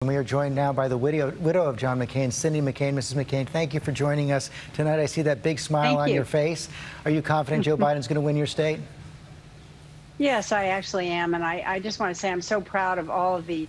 We are joined now by the widow of John McCain, Cindy McCain. Mrs. McCain, thank you for joining us tonight. I see that big smile on your face. Are you confident Joe Biden's going to win your state? Yes, I actually am. And I just want to say I'm so proud of all of the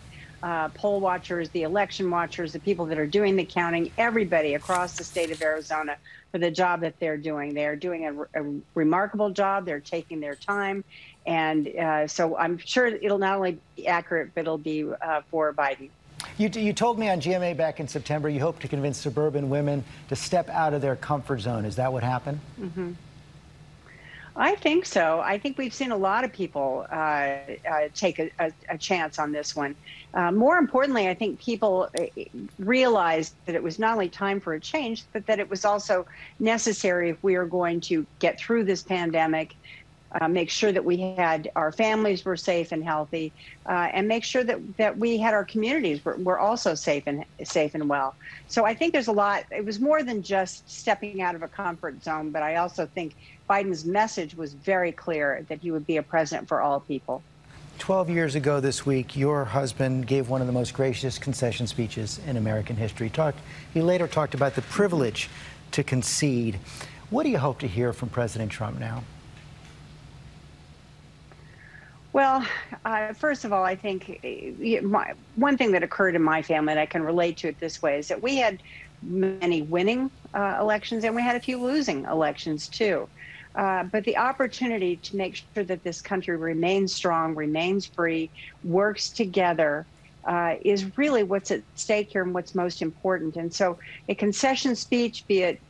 poll watchers, the election watchers, the people that are doing the counting, everybody across the state of Arizona for the job that they're doing. They're doing a remarkable job. They're taking their time. And so I'm sure it'll not only be accurate, but it'll be for Biden. You told me on GMA back in September you hope to convince suburban women to step out of their comfort zone. Is that what happened? Mm-hmm. I think so. I think we've seen a lot of people take a chance on this one. More importantly, I think people realized that it was not only time for a change, but that it was also necessary if we are going to get through this pandemic, make sure that we had our families were safe and healthy, and make sure that we had our communities were also safe and well. So I think there's a lot. It was more than just stepping out of a comfort zone, but I also think Biden's message was very clear that he would be a president for all people. 12 years ago this week, your husband gave one of the most gracious concession speeches in American history. He later talked about the privilege to concede. What do you hope to hear from President Trump now? Well, first of all, I think one thing that occurred in my family, and I can relate to it this way, is that we had many winning elections and we had a few losing elections too. But the opportunity to make sure that this country remains strong, remains free, works together is really what's at stake here and what's most important. And so a concession speech, be it,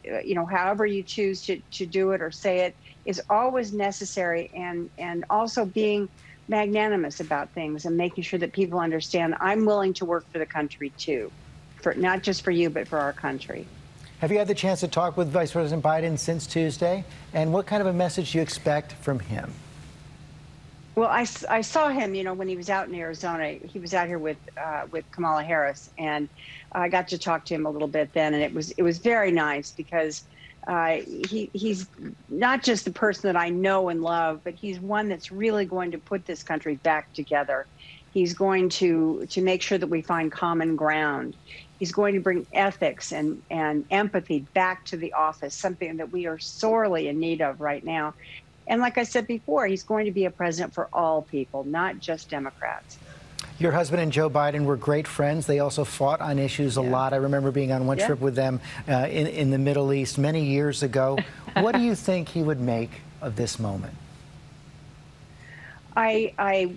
however you choose to do it or say it, is always necessary, and also being magnanimous about things and making sure that people understand I'm willing to work for the country too, for not just for you, but for our country. Have you had the chance to talk with Vice President Biden since Tuesday? And what kind of a message do you expect from him? Well, I saw him, when he was out in Arizona. He was out here with Kamala Harris, and I got to talk to him a little bit then, and it was very nice because he's not just the person that I know and love, but he's one that's really going to put this country back together. He's going to make sure that we find common ground. He's going to bring ethics and empathy back to the office, something that we are sorely in need of right now. And like I said before, he's going to be a president for all people, not just Democrats. Your husband and Joe Biden were great friends. They also fought on issues a lot. I remember being on one trip with them in the Middle East many years ago. What do you think he would make of this moment? I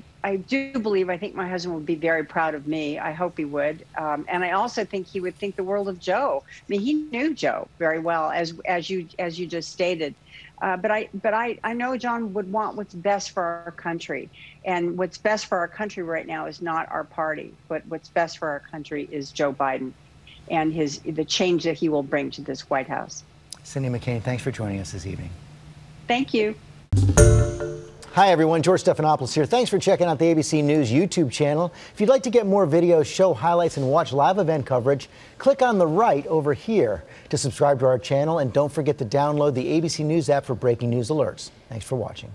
do believe, I think my husband would be very proud of me. I hope he would. And I also think he would think the world of Joe. I mean, he knew Joe very well, as you just stated. But I know John would want what's best for our country. And what's best for our country right now is not our party, but what's best for our country is Joe Biden and the change that he will bring to this White House. Cindy McCain, thanks for joining us this evening. Thank you. Hi, everyone. George Stephanopoulos here. Thanks for checking out the ABC News YouTube channel. If you'd like to get more videos, show highlights, and watch live event coverage, click on the right over here to subscribe to our channel. And don't forget to download the ABC News app for breaking news alerts. Thanks for watching.